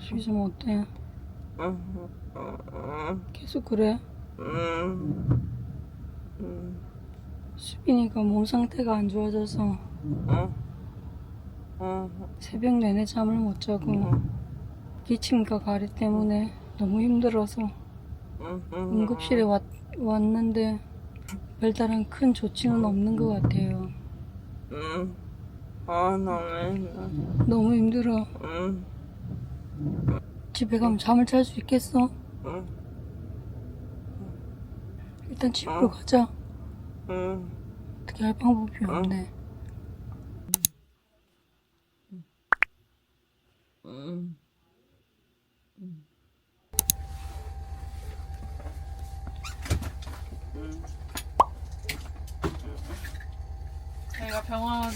수비 좀 어때? 계속 그래? 수빈이가 몸 상태가 안 좋아져서 새벽 내내 잠을 못 자고 기침과 가래 때문에 너무 힘들어서 응급실에 왔는데 별다른 큰 조치는 없는 것 같아요. 너무 힘들어. 집에 가면 잠을 잘 수 있겠어? 일단 집으로 가자. 어떻게 할 방법이 없네. 저희가 병원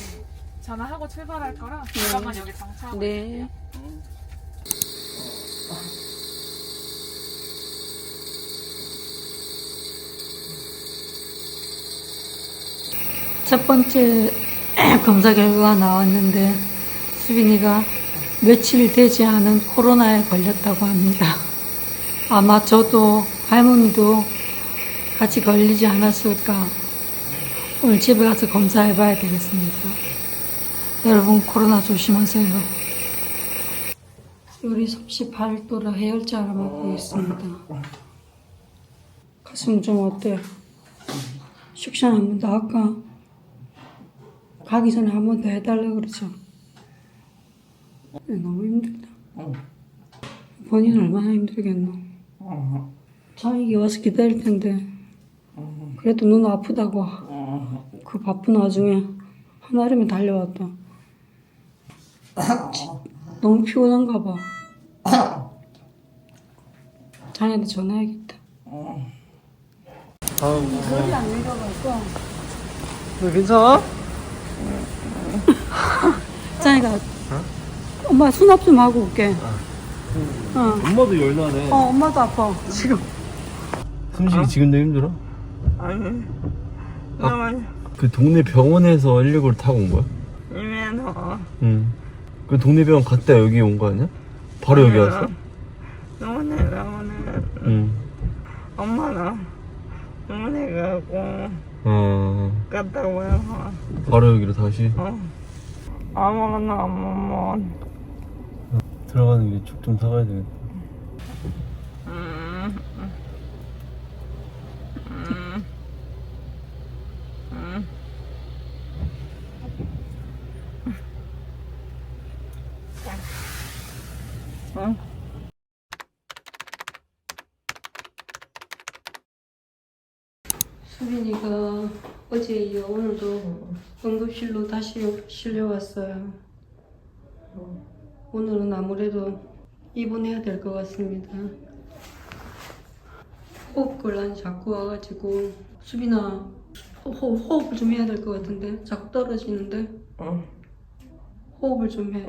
전화하고 출발할 거라 잠깐만 여기 정차하고 네. 첫 번째 검사 결과가 나왔는데 수빈이가 며칠 되지 않은 코로나에 걸렸다고 합니다. 아마 저도 할머니도 같이 걸리지 않았을까. 오늘 집에 가서 검사해 봐야 되겠습니다. 여러분 코로나 조심하세요. 요리 섭씨 8도라 해열제를 먹고 있습니다. 가슴 좀 어때? 식사 한 번 더 할까? 가기 전에 한 번 더 해달라고 그러죠. 너무 힘들다. 본인 얼마나 힘들겠노. 자기가 와서 기다릴 텐데 그래도 눈 아프다고 그 바쁜 와중에 한아름이 달려왔다. 너무 피곤한가 봐. 자네한테 전화해야겠다. 머리 안 내려갈까? 너 괜찮아? 자네가 엄마 수납 좀 하고 올게. 엄마도 열나네. 엄마도 아파. 지금 숨쉬기 지금도 힘들어? 아니, 너무 그 동네 병원에서 119를 타고 온 거야? 이면허 응. 그 동네 병원 갔다 여기 온 거 아니야? 바로 여기 왔어? 너무네. 응. 엄마는 너무네 가고 갔다 와서 바로 여기로 다시 아무거나 안 먹으면 들어가는 게 죽 좀 사가야 되겠다. 수빈이가 어제 이어 오늘도 응급실로 다시 실려왔어요. 오늘은 아무래도 입원해야 될 것 같습니다. 호흡곤란이 자꾸 와가지고 수빈아 호흡을 좀 해야 될 것 같은데 자꾸 떨어지는데 호흡을 좀 해.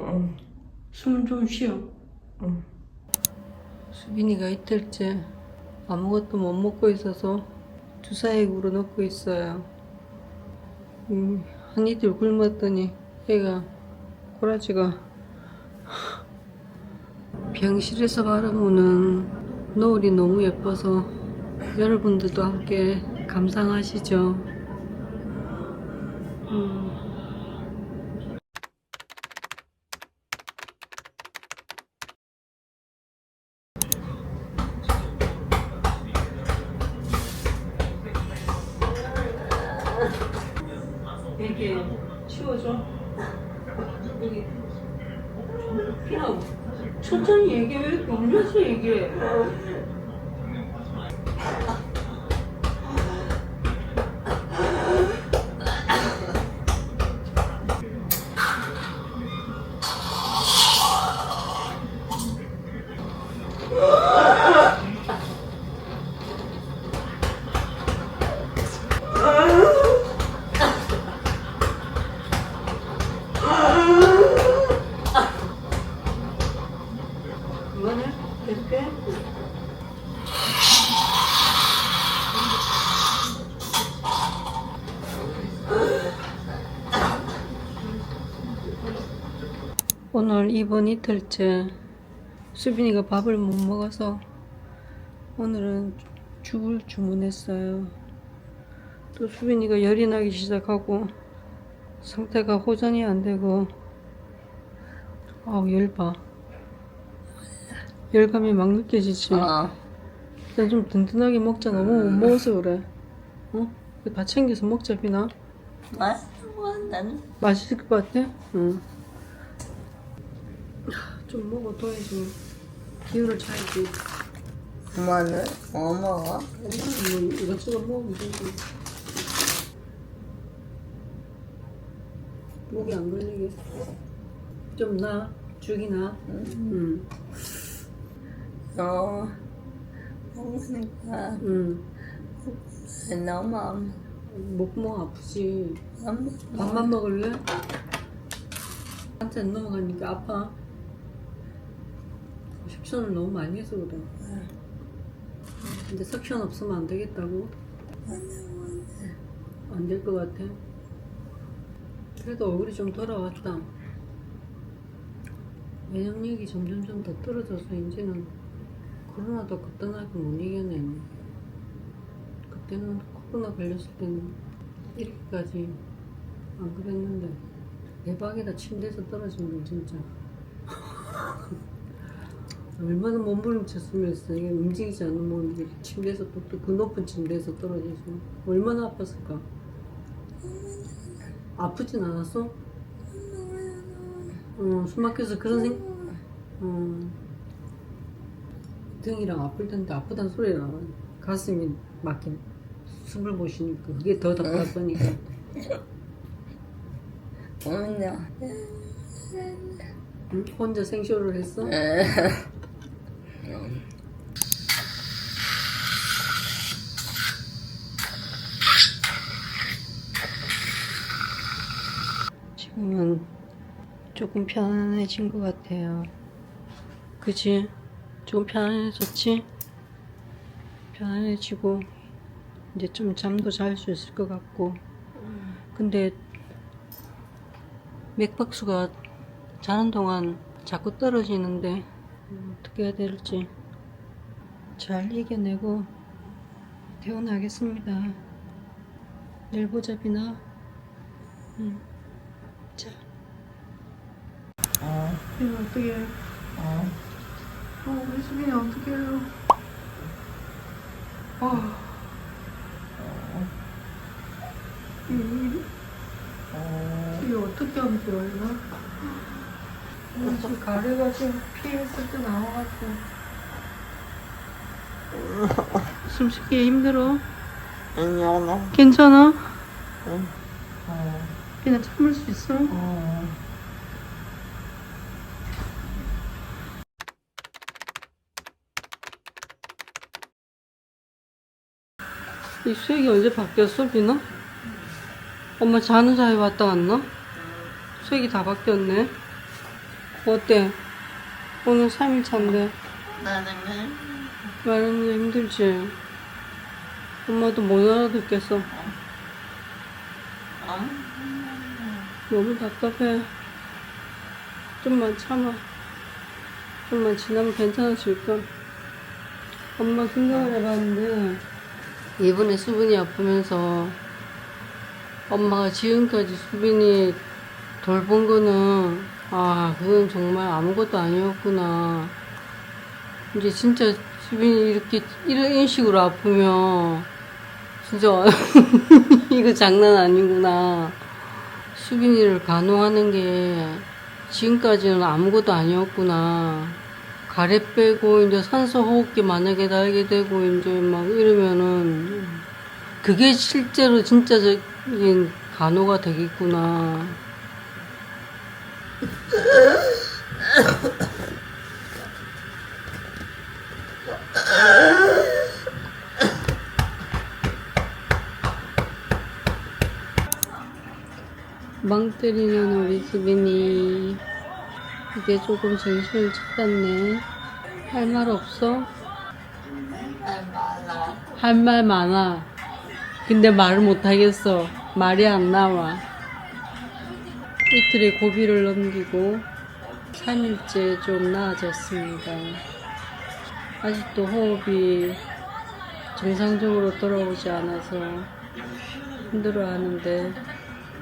숨 좀 쉬어. 수빈이가 이틀째 아무것도 못 먹고 있어서 주사액으로 넣고 있어요. 한 이틀 굶었더니 애가 꼬라지가 병실에서 바라보는 노을이 너무 예뻐서 여러분들도 함께 감상하시죠. 이렇게 치워줘. 여기 피나 천천히 얘기해. 왜 이렇게 울면서 얘기해? 그만해. 계속해. 오늘 입원 이틀째 수빈이가 밥을 못 먹어서 오늘은 죽을 주문했어요. 또 수빈이가 열이 나기 시작하고 상태가 호전이 안 되고, 아우 열 봐. 열감이 막 느껴지지. 일단 좀 든든하게 먹자. 너무 못 먹어서 그래. 다 챙겨서 먹자, 비나. 맛있을 것 같아? 응. 좀 먹어둬야지. 기운을 차야지. 엄마는 뭐 먹어? 뭐 이것저것 먹으면 되지. 목이 안 걸리게. 좀 나? 죽이 나? 응. 너 먹으니까 너무 목목 아프지? 밥만 먹을래? 한테 넘어가니까 아파. 식전을 너무 많이 해서 그래. 근데 석션 없으면 안 되겠다고? 안 될 것 같아. 그래도 얼굴이 좀 돌아왔다. 면역력이 점점점 더 떨어져서 이제는 코로나도 그때나게 못 이겨내. 그때는 코로나 걸렸을 때는 이렇게까지 안 그랬는데 대박이다. 침대에서 떨어진 거 진짜. 얼마나 몸부림쳤으면 이게 움직이지 않으면 이게 침대에서 또 그 높은 침대에서 떨어져서 얼마나 아팠을까. 아프진 않았어? 숨 막혀서 그런 등이랑 아플 텐데 아프단 소리랑 가슴이 막힌 숨을 못 쉬니까 그게 더 답답하니까. 혼자 생쇼를 했어? 지금은 조금 편안해진 것 같아요. 그치? 조금 편안해졌지? 편안해지고 이제 좀 잠도 잘 수 있을 것 같고. 근데 맥박수가 자는 동안 자꾸 떨어지는데 어떻게 해야 될지 잘 이겨내고 퇴원하겠습니다. 내일 보자, 비나. 자. 비나 어떻게 해? 우리 수빈이 어떻게 해요? 이게 어떻게 하면 좋아요? 지금 가래가 지금 피했을 때 나와가지고 숨쉬기 힘들어? 아니야. 괜찮아? 그냥 참을 수 있어? 이 수액이 언제 바뀌었어, 비나? 엄마 자는 사이에 왔다 갔나? 수액이 다 바뀌었네. 어때? 오늘 3일차인데 말하는 게 힘들지? 엄마도 못 알아듣겠어. 너무 답답해. 좀만 참아. 좀만 지나면 괜찮아질까? 엄마 생각을 해봤는데 이번에 수빈이 아프면서 엄마가 지금까지 수빈이 돌본 거는 그건 정말 아무것도 아니었구나. 이제 진짜 수빈이 이런 식으로 아프면 진짜 이거 장난 아니구나. 수빈이를 간호하는 게 지금까지는 아무것도 아니었구나. 가래 빼고 이제 산소 호흡기 만약에 달게 되고 이제 막 이러면은 그게 실제로 진짜적인 간호가 되겠구나. 망 때리는 우리 수빈이 이제 조금 정신을 차렸네. 할 말 없어? 할 말 많아. 근데 말을 못하겠어. 말이 안 나와. 이틀의 고비를 넘기고 3일째 좀 나아졌습니다. 아직도 호흡이 정상적으로 돌아오지 않아서 힘들어하는데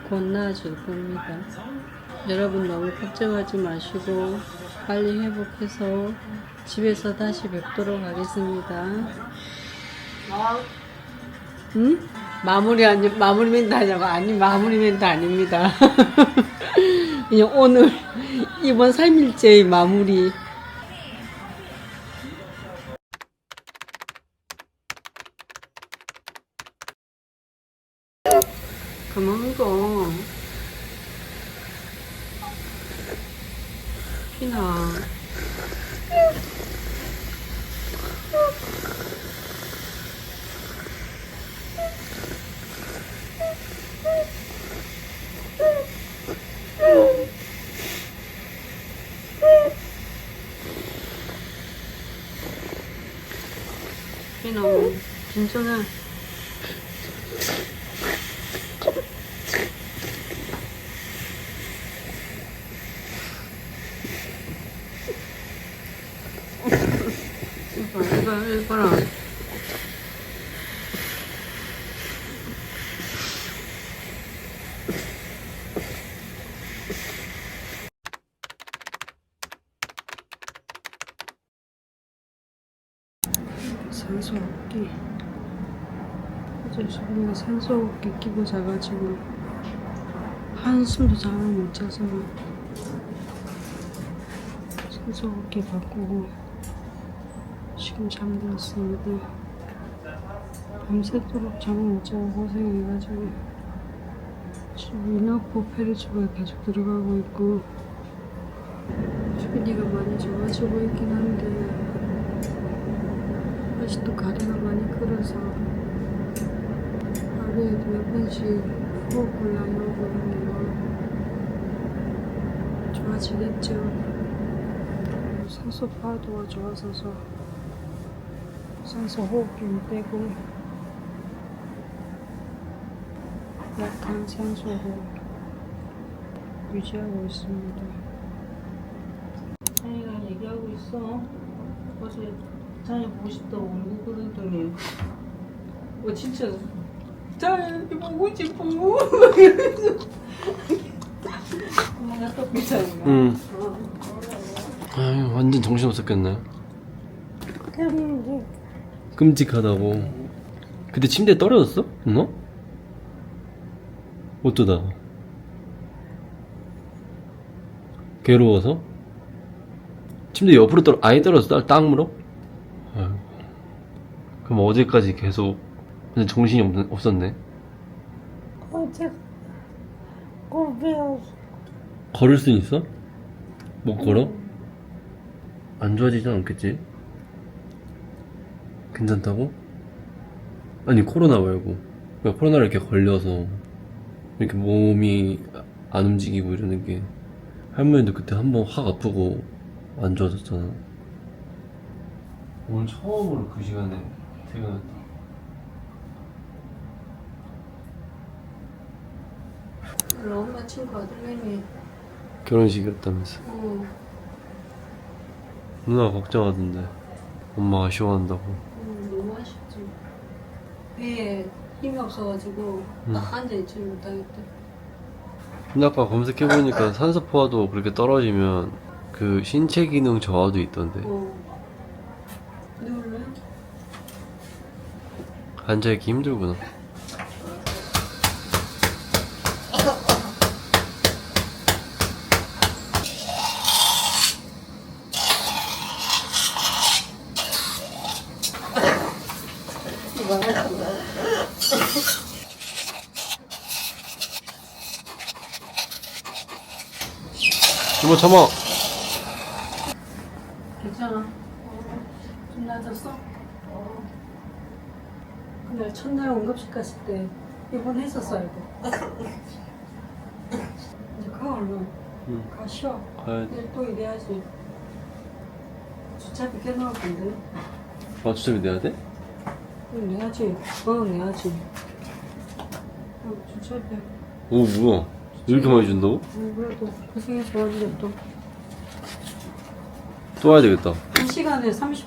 곧 나아질 겁니다. 여러분 너무 걱정하지 마시고 빨리 회복해서 집에서 다시 뵙도록 하겠습니다. 응? 마무리 멘트 하냐고? 아니, 마무리 멘트 아닙니다. 그냥 오늘 이번 3일째의 마무리. 그만 거. 피나. 피나, 진정해. 이봐라. 산소호흡기. 어제 수빈이가 산소호흡기 끼고 자가지고 한숨도 잠을 못 자서 산소호흡기 바꾸고 지금 잠들었습니다. 밤새도록 잠을 못 자고 고생해가지고 지금 위너포 페리츠가 계속 들어가고 있고 수빈이가 많이 좋아지고 있긴 한데 아직도 가래가 많이 끓어서 하루에도 몇 번씩 호흡 곤란하고 있네요. 좋아지겠죠. 산소 파도가 좋아져서 산소 호흡기를 빼고 약한 산소로 유지하고 있습니다. 자기가 얘기하고 있어. 어제 자기 보고 싶다고 울고 그러더니 진짜 자기 보고 싶어 이러면서 엄마가 또 비싸구나. 응. 아유, 완전 정신없었겠네. 그런데 끔찍하다고. 그때 침대에 떨어졌어? 너? 어쩌다? 괴로워서? 침대 옆으로 아예 떨어졌어? 땅으로? 아유. 그럼 어제까지 계속 완전 정신이 없었네. 어제 고배웠어. 걸을 수 있어? 못 걸어? 안 좋아지진 않겠지? 괜찮다고? 아니 코로나 말고 그러니까 코로나를 이렇게 걸려서 이렇게 몸이 안 움직이고 이러는 게 할머니도 그때 한번 확 아프고 안 좋아졌잖아. 오늘 처음으로 그 시간에 퇴근했다. 엄마 친구 아들내미 결혼식이었다면서. 누나 걱정하던데 엄마가 아쉬워한다고. 너무 아쉽지. 배에 힘이 없어가지고 딱 앉아있지 못하겠다. 근데 아까 검색해보니까 산소 포화도 그렇게 떨어지면 그 신체 기능 저하도 있던데. 누울래? 앉아있기 힘들구나. 이모 참아. 괜찮아. 좀 나아졌어? 그날 첫날 응급실 갔을 때 입원했었어 이거. 이제 가 얼른. 응. 가 쉬어. 가야지. 내일 또 일해야지. 주차비 꽤 나올 건데. 아 주차비 내야 돼? 응, 내야지. 내야지. 주차비. 오 뭐야 왜 이렇게 많이 준다고? 그래도 고생해서 왔는데 또. 또 와야 되겠다. 1시간에 30.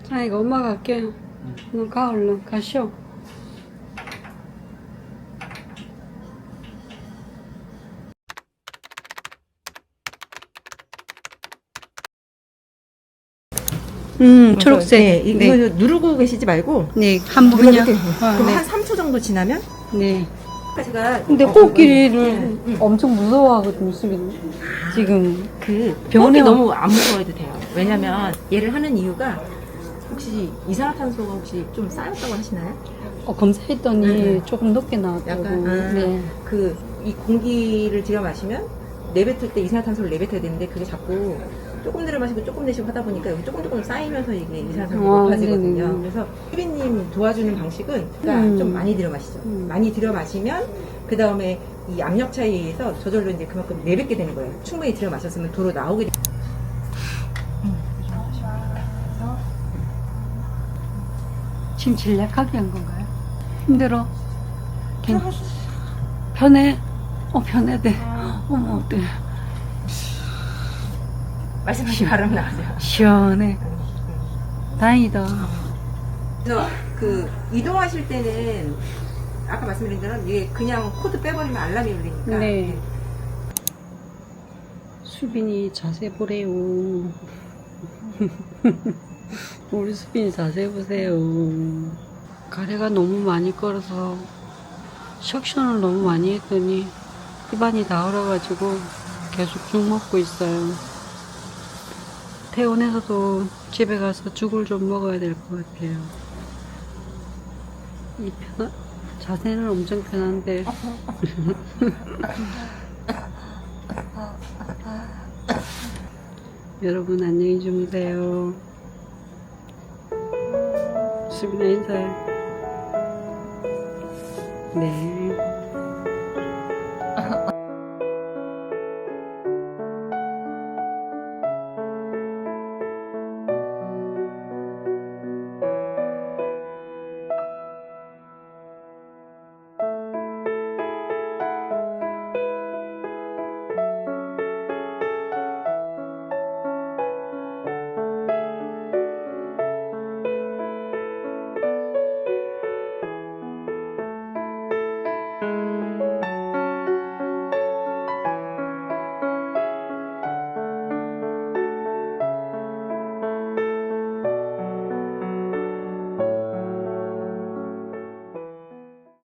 자, 이거 엄마가 할게. 너 가, 얼른. 가, 쉬어. 초록색. 네, 이거 누르고 계시지 말고 네, 한 번 그냥. 그럼 네. 한 3초 정도 지나면 네. 제가 근데 호흡기를 엄청 무서워하거든요, 수빈. 지금. 그 병원에 병원에 너무 안 무서워해도 돼요. 왜냐면 얘를 하는 이유가 혹시 이산화탄소가 혹시 좀 쌓였다고 하시나요? 검사했더니 조금 높게 나왔다고. 약간 네. 그 이 공기를 들여 마시면 내뱉을 때 이산화탄소를 내뱉어야 되는데 그게 자꾸 조금 들여 마시고 조금 내쉬고 하다 보니까 여기 조금 쌓이면서 이게 이산화탄소가 높아지거든요. 네네네. 그래서 수빈님 도와주는 방식은 좀 많이 들여 마시죠. 음. 많이 들여 마시면 그 다음에 이 압력 차이에 의해서 저절로 이제 그만큼 내뱉게 되는 거예요. 충분히 들여 마셨으면 도로 나오게. 지금 진략하게 한 건가요? 힘들어? 편해? 편해대. 어머, 어때? 말씀하신 발음 나오세요. 시원해. 다행이다. 그래서 그 이동하실 때는 아까 말씀드린 대로 이게 그냥 코드 빼버리면 알람이 울리니까. 네. 수빈이 자세 보래요. 우리 수빈이 자세 보세요. 가래가 너무 많이 걸어서 석션을 너무 많이 했더니 입안이 다 얼어가지고 계속 죽 먹고 있어요. 퇴원해서도 집에 가서 죽을 좀 먹어야 될 것 같아요. 자세는 엄청 편한데 여러분 안녕히 주무세요. 수빈아 인사해. 네.